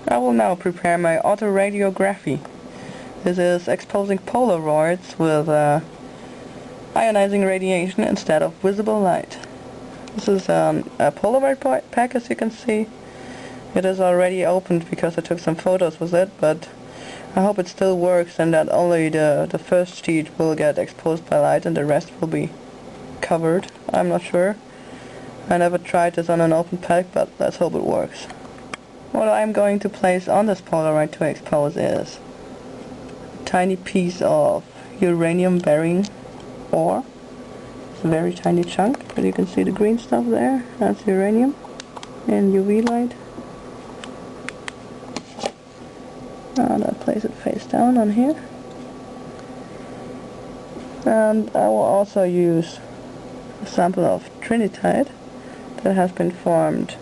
I will now prepare my autoradiography. This is exposing polaroids with ionizing radiation instead of visible light. This is a polaroid pack, as you can see. It is already opened because I took some photos with it, but I hope it still works and that only the first sheet will get exposed by light and the rest will be covered. I'm not sure. I never tried this on an open pack, but let's hope it works. What I'm going to place on this polaroid to expose is a tiny piece of uranium-bearing ore. It's a very tiny chunk, but you can see the green stuff there. That's uranium in UV light. And I'll place it face down on here. And I will also use a sample of trinitite that has been formed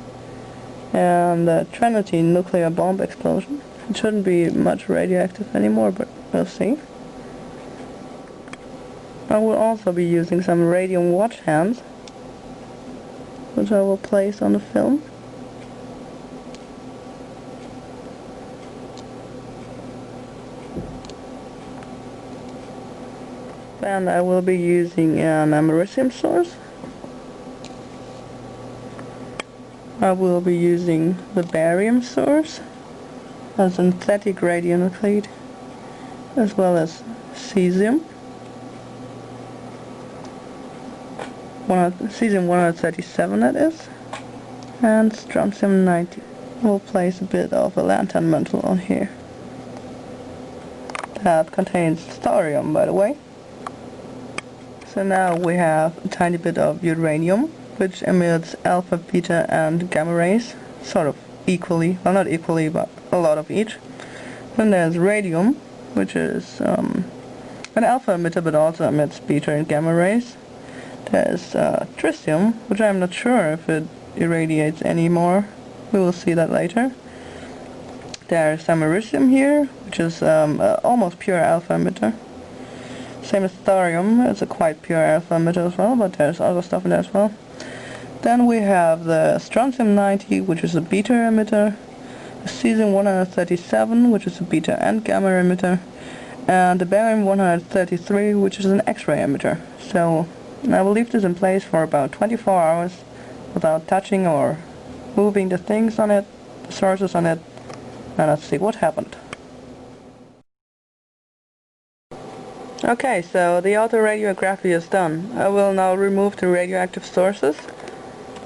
in the Trinity nuclear bomb explosion. It shouldn't be much radioactive anymore, but we'll see. I will also be using some radium watch hands, which I will place on the film. And I will be using an americium source. I will be using the barium source, a synthetic radionuclide, as well as cesium. Cesium 137 that is, and strontium 90. We'll place a bit of a lantern mantle on here. That contains thorium, by the way. So now we have a tiny bit of uranium, which emits alpha, beta and gamma rays, sort of equally, well not equally, but a lot of each. Then there's radium, which is an alpha emitter but also emits beta and gamma rays. There's tritium, which I'm not sure if it irradiates anymore. We will see that later. There's americium here, which is almost pure alpha emitter. Same as thorium, it's a quite pure alpha emitter as well, but there's other stuff in there as well. Then we have the strontium 90, which is a beta emitter, the cesium 137, which is a beta and gamma emitter, and the barium 133, which is an X-ray emitter. So I will leave this in place for about 24 hours without touching or moving the things on it, the sources on it, and let's see what happened. Okay, so the autoradiography is done. I will now remove the radioactive sources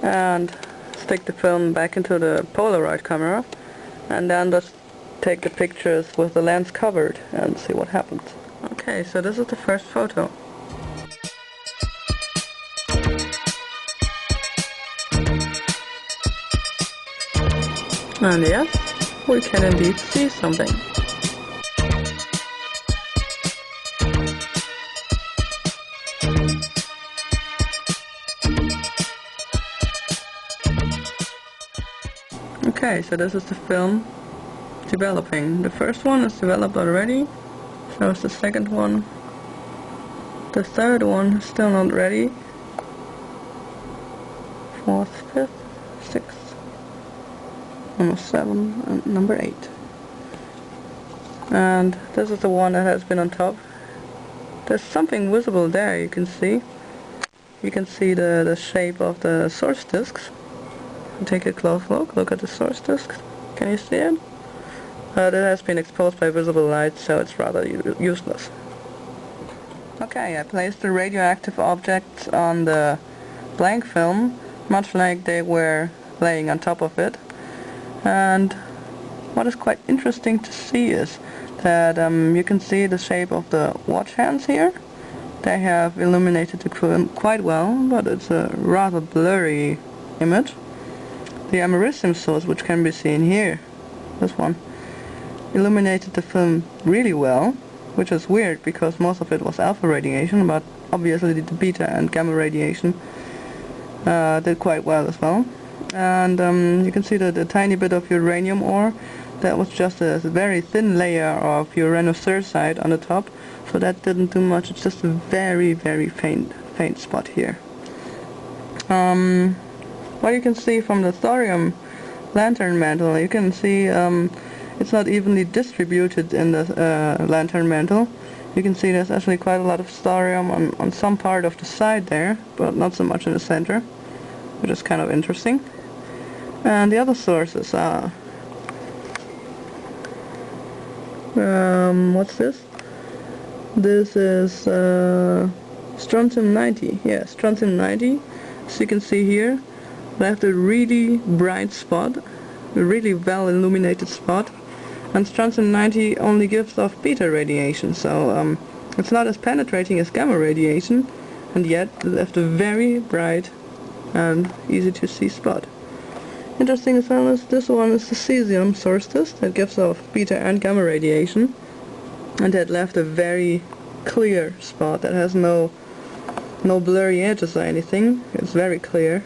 and stick the film back into the Polaroid camera and then just take the pictures with the lens covered and see what happens. Okay, so this is the first photo. And yes, we can indeed see something. Okay, so this is the film developing. The first one is developed already, so is the second one. The third one is still not ready. Fourth, fifth, sixth, number 7, and number 8. And this is the one that has been on top. There's something visible there, you can see. You can see the shape of the source discs. Take a close look at the source disc. Can you see it? That has been exposed by visible light, so it's rather useless. Okay, I placed the radioactive objects on the blank film, much like they were laying on top of it. And what is quite interesting to see is that you can see the shape of the watch hands here. They have illuminated the film quite well, but it's a rather blurry image. The americium source, which can be seen here, this one, illuminated the film really well, which is weird because most of it was alpha radiation, but obviously the beta and gamma radiation did quite well as well. And you can see the tiny bit of uranium ore, that was just a very thin layer of uranosurside on the top, so that didn't do much. It's just a very, very faint spot here. What you can see from the thorium lantern mantle. You can see it's not evenly distributed in the lantern mantle. You can see there's actually quite a lot of thorium on some part of the side there, but not so much in the center, which is kind of interesting. And the other sources are what's this? This is strontium 90. Yeah, strontium 90. As you can see here, they have a really bright spot, a really well illuminated spot. And strontium 90 only gives off beta radiation, so it's not as penetrating as gamma radiation, and yet it left a very bright and easy to see spot. Interesting as well as this one is the cesium source disk that gives off beta and gamma radiation, and that left a very clear spot that has no blurry edges or anything. It's very clear.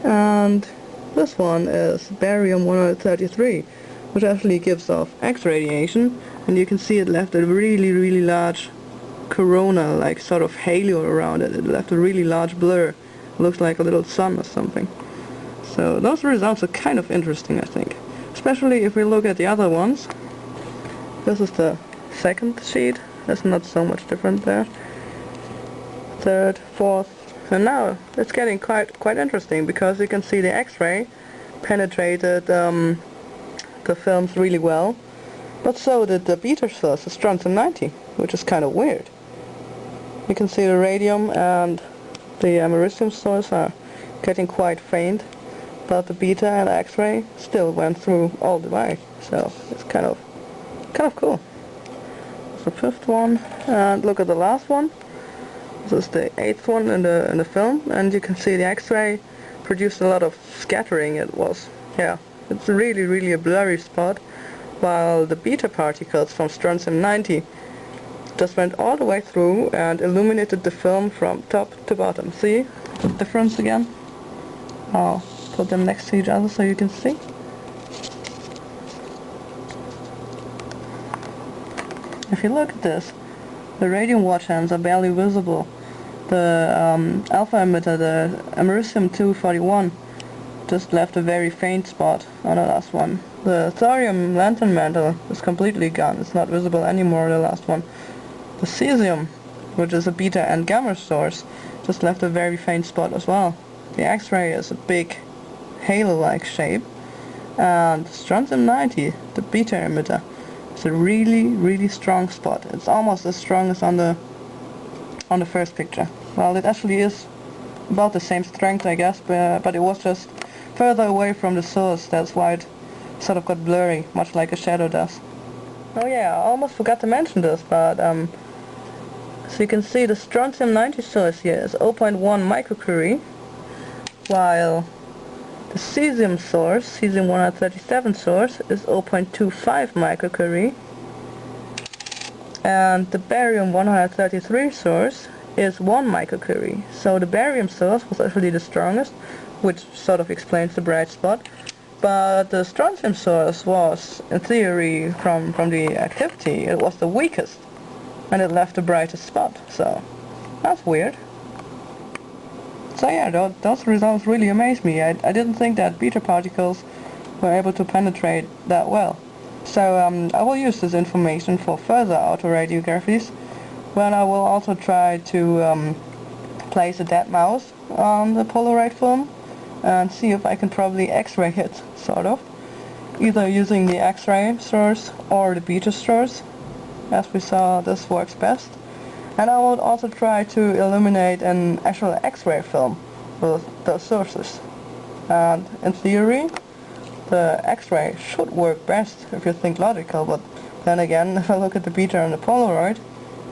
And this one is barium 133, which actually gives off X radiation, and you can see it left a really large corona, like sort of halo around it. It left a really large blur. It looks like a little sun or something. So those results are kind of interesting, I think. Especially if we look at the other ones. This is the second sheet. There's not so much different there. Third, fourth, and now it's getting quite interesting, because you can see the X-ray penetrated the films really well, but so did the beta source, the strontium 90, which is kind of weird. You can see the radium and the americium source are getting quite faint, but the beta and X-ray still went through all the way, so it's kind of cool. That's the fifth one, and look at the last one. This is the eighth one in the film, and you can see the X-ray produced a lot of scattering. It's really a blurry spot, while the beta particles from strontium 90 just went all the way through and illuminated the film from top to bottom. See the difference again? I'll put them next to each other so you can see. If you look at this, the radium watch hands are barely visible. The alpha emitter, the americium 241, just left a very faint spot on the last one. The thorium lantern mantle is completely gone. It's not visible anymore, the last one. The cesium, which is a beta and gamma source, just left a very faint spot as well. The X-ray is a big halo-like shape, and strontium 90, the beta emitter, is a really strong spot. It's almost as strong as on the first picture. Well, it actually is about the same strength, I guess, but it was just further away from the source. That's why it sort of got blurry, much like a shadow does. Oh yeah, I almost forgot to mention this, but so you can see the strontium 90 source here is 0.1 microcurie, while the cesium source, cesium 137 source, is 0.25 microcurie, and the barium 133 source is 1 microcurie. So the barium source was actually the strongest, which sort of explains the bright spot, but the strontium source was, in theory, from the activity, it was the weakest, and it left the brightest spot, so that's weird. So yeah, those results really amazed me. I didn't think that beta particles were able to penetrate that well. So I will use this information for further autoradiographies, when I will also try to place a dead mouse on the polaroid film and see if I can probably X-ray it, sort of, either using the X-ray source or the beta source. As we saw, this works best. And I will also try to illuminate an actual X-ray film with those sources. And in theory, the X-ray should work best if you think logical, but then again, if I look at the beta and the polaroid,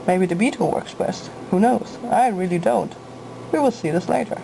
maybe the beta works best. Who knows? I really don't. We will see this later.